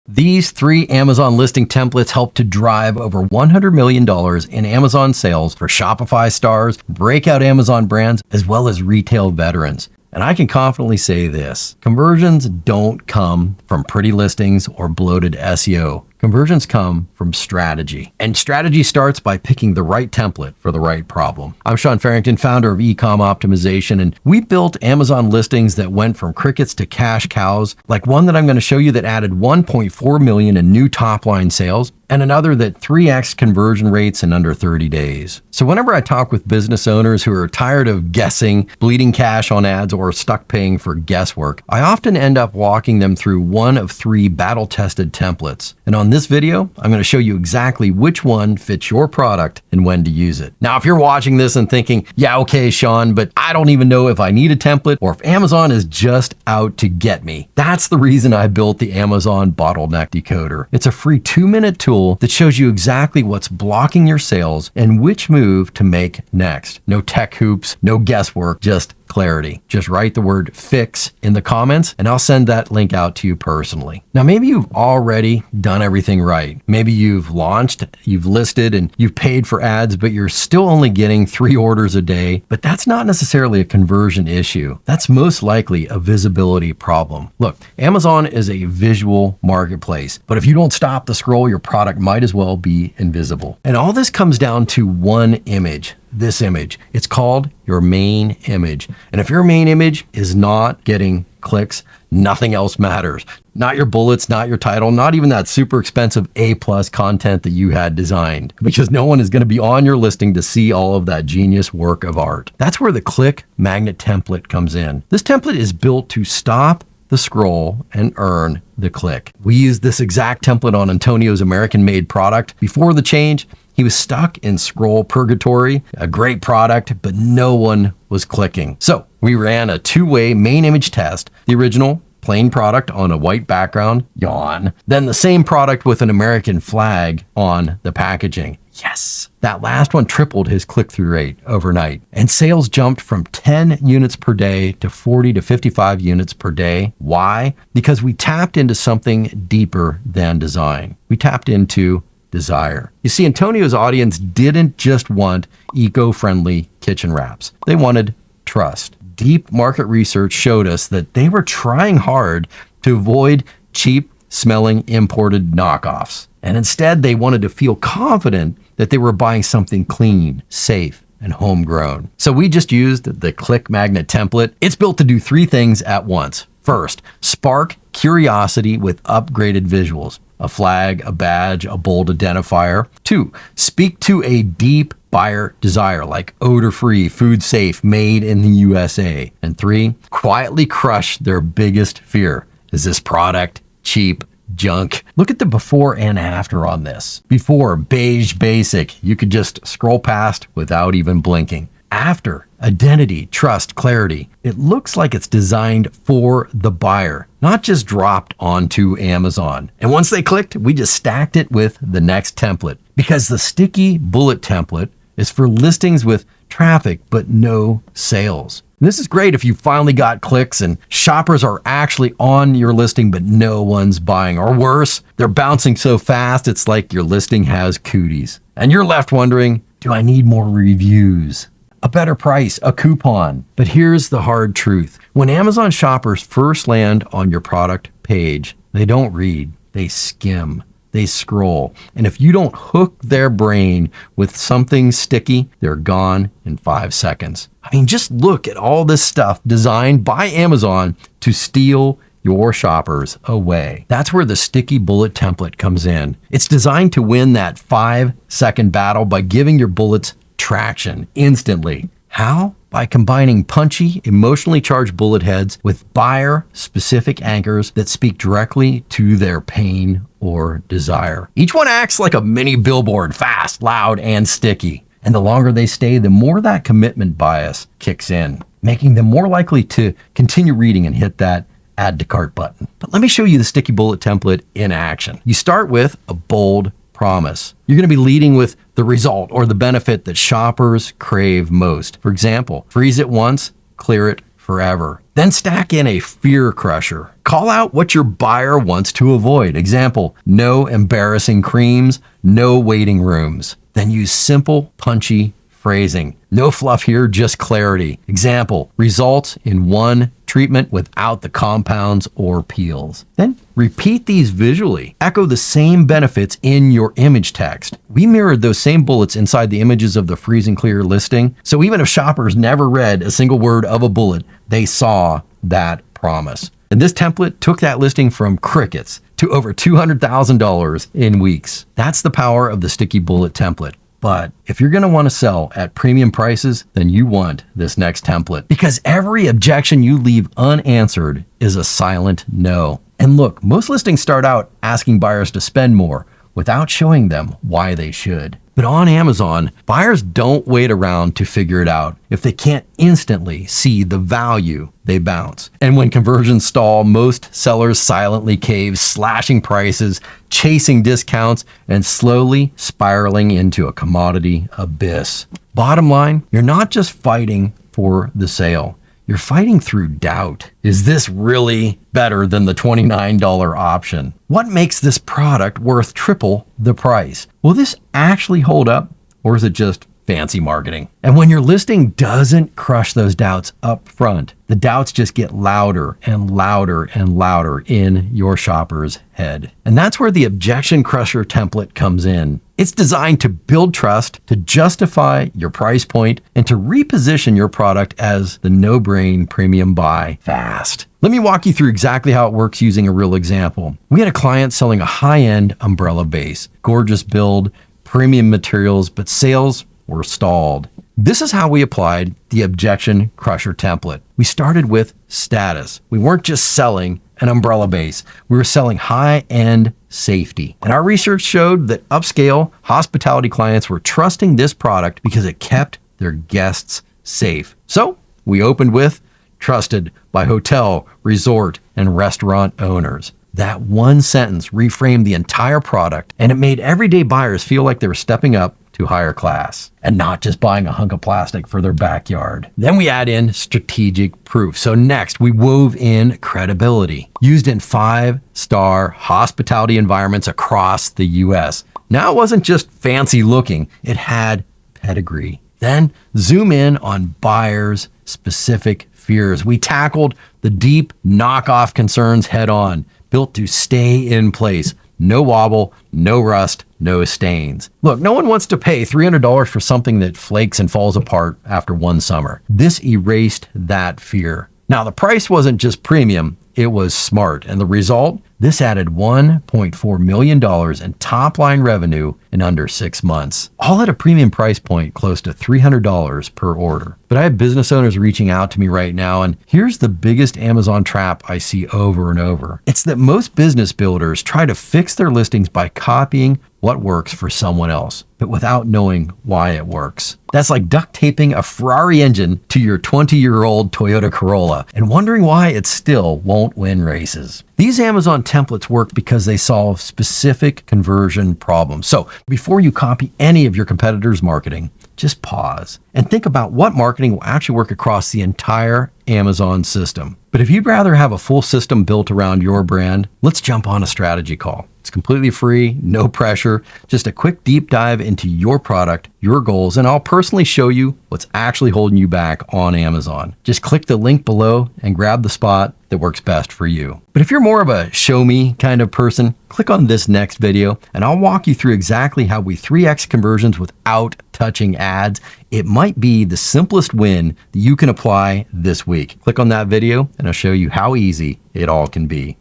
These 3 Amazon listing templates help to drive over $100 million in Amazon sales for Shopify stars, breakout Amazon brands, as well as retail veterans. And I can confidently say this: conversions don't come from pretty listings or bloated SEO. Conversions come from strategy. And strategy starts by picking the right template for the right problem. I'm Sean Farrington, founder of Ecom Optimization, and we built Amazon listings that went from crickets to cash cows, like one that I'm going to show you that added 1.4 million in new top-line sales, and another that 3x conversion rates in under 30 days. So whenever I talk with business owners who are tired of guessing, bleeding cash on ads, or stuck paying for guesswork, I often end up walking them through one of 3 battle-tested templates. And on this video, I'm going to show you exactly which one fits your product and when to use it. Now, if you're watching this and thinking, yeah, okay, Sean, but I don't even know if I need a template or if Amazon is just out to get me, that's the reason I built the Amazon Bottleneck Decoder. It's a free 2-minute tool that shows you exactly what's blocking your sales and which move to make next. No tech hoops, no guesswork, just clarity. Just write the word fix in the comments and I'll send that link out to you personally. Now, maybe you've already done everything right. Maybe you've launched, you've listed, and you've paid for ads, but you're still only getting 3 orders a day. But that's not necessarily a conversion issue. That's most likely a visibility problem. Look, Amazon is a visual marketplace, but if you don't stop the scroll, your product might as well be invisible. And all this comes down to one image. This image. It's called your main image. And if your main image is not getting clicks, nothing else matters. Not your bullets, not your title, not even that super expensive A+ content that you had designed, because no one is going to be on your listing to see all of that genius work of art. That's where the click magnet template comes in. This template is built to stop the scroll and earn the click. We used this exact template on Antonio's American-made product. Before the change, he was stuck in scroll purgatory, a great product, but no one was clicking. So we ran a 2-way main image test, the original plain product on a white background, yawn, then the same product with an American flag on the packaging. Yes, that last one tripled his click-through rate overnight, and sales jumped from 10 units per day to 40 to 55 units per day. Why? Because we tapped into something deeper than design. We tapped into desire. You see, Antonio's audience didn't just want eco-friendly kitchen wraps. They wanted trust. Deep market research showed us that they were trying hard to avoid cheap smelling imported knockoffs. And instead, they wanted to feel confident that they were buying something clean, safe, and homegrown. So we just used the click magnet template. It's built to do 3 things at once. First, spark curiosity with upgraded visuals. A flag, a badge, a bold identifier. 2, speak to a deep buyer desire, like odor-free, food-safe, made in the USA. And 3, quietly crush their biggest fear. Is this product cheap? Junk? Look at the before and after on this. Before, beige basic. You could just scroll past without even blinking. After, identity, trust, clarity. It looks like it's designed for the buyer, not just dropped onto Amazon. And once they clicked, we just stacked it with the next template, because the sticky bullet template is for listings with traffic but no sales. And this is great if you finally got clicks and shoppers are actually on your listing but no one's buying. Or worse, they're bouncing so fast it's like your listing has cooties. And you're left wondering, do I need more reviews? A better price, a coupon. But here's the hard truth. When Amazon shoppers first land on your product page, they don't read, they skim, they scroll. And if you don't hook their brain with something sticky, they're gone in 5 seconds. I mean, just look at all this stuff designed by Amazon to steal your shoppers away. That's where the sticky bullet template comes in. It's designed to win that 5-second battle by giving your bullets traction instantly. How? By combining punchy, emotionally charged bullet heads with buyer-specific anchors that speak directly to their pain or desire. Each one acts like a mini billboard, fast, loud, and sticky. And the longer they stay, the more that commitment bias kicks in, making them more likely to continue reading and hit that add to cart button. But let me show you the sticky bullet template in action. You start with a bold promise. You're going to be leading with the result or the benefit that shoppers crave most. For example, freeze it once, clear it forever. Then stack in a fear crusher. Call out what your buyer wants to avoid. Example, no embarrassing creams, no waiting rooms. Then use simple, punchy phrasing. No fluff here, just clarity. Example, results in one treatment without the compounds or peels. Then repeat these visually. Echo the same benefits in your image text. We mirrored those same bullets inside the images of the Freezing Clear listing. So even if shoppers never read a single word of a bullet, they saw that promise. And this template took that listing from crickets to over $200,000 in weeks. That's the power of the Sticky Bullet template. But if you're going to want to sell at premium prices, then you want this next template, because every objection you leave unanswered is a silent no. And look, most listings start out asking buyers to spend more without showing them why they should. But on Amazon, buyers don't wait around to figure it out. If they can't instantly see the value, they bounce. And when conversions stall, most sellers silently cave, slashing prices, chasing discounts, and slowly spiraling into a commodity abyss. Bottom line, you're not just fighting for the sale. You're fighting through doubt. Is this really better than the $29 option? What makes this product worth triple the price? Will this actually hold up, or is it just fancy marketing? And when your listing doesn't crush those doubts up front, the doubts just get louder and louder and louder in your shopper's head. And that's where the Objection Crusher template comes in. It's designed to build trust, to justify your price point, and to reposition your product as the no-brain premium buy fast. Let me walk you through exactly how it works using a real example. We had a client selling a high-end umbrella base, gorgeous build, premium materials, but sales were stalled. This is how we applied the Objection Crusher template. We started with status. We weren't just selling an umbrella base. We were selling high-end safety. And our research showed that upscale hospitality clients were trusting this product because it kept their guests safe. So we opened with trusted by hotel, resort, and restaurant owners. That one sentence reframed the entire product, and it made everyday buyers feel like they were stepping up to higher class and not just buying a hunk of plastic for their backyard. Then we add in strategic proof. So next, we wove in credibility, used in 5-star hospitality environments across the US. Now it wasn't just fancy looking, it had pedigree. Then zoom in on buyers' specific fears. We tackled the deep knockoff concerns head on, built to stay in place. No wobble, no rust, no stains. Look, no one wants to pay $300 for something that flakes and falls apart after one summer. This erased that fear. Now, the price wasn't just premium, it was smart. And the result? This added $1.4 million in top-line revenue in under 6 months, all at a premium price point close to $300 per order. But I have business owners reaching out to me right now, and here's the biggest Amazon trap I see over and over. It's that most business builders try to fix their listings by copying what works for someone else, but without knowing why it works. That's like duct taping a Ferrari engine to your 20-year-old Toyota Corolla and wondering why it still won't win races. These Amazon templates work because they solve specific conversion problems. So before you copy any of your competitors' marketing, just pause and think about what marketing will actually work across the entire Amazon system. But if you'd rather have a full system built around your brand, let's jump on a strategy call. It's completely free, no pressure, just a quick deep dive into your product, your goals, and I'll personally show you what's actually holding you back on Amazon. Just click the link below and grab the spot that works best for you. But if you're more of a show me kind of person, click on this next video and I'll walk you through exactly how we 3x conversions without touching ads. It might be the simplest win that you can apply this week. Click on that video and I'll show you how easy it all can be.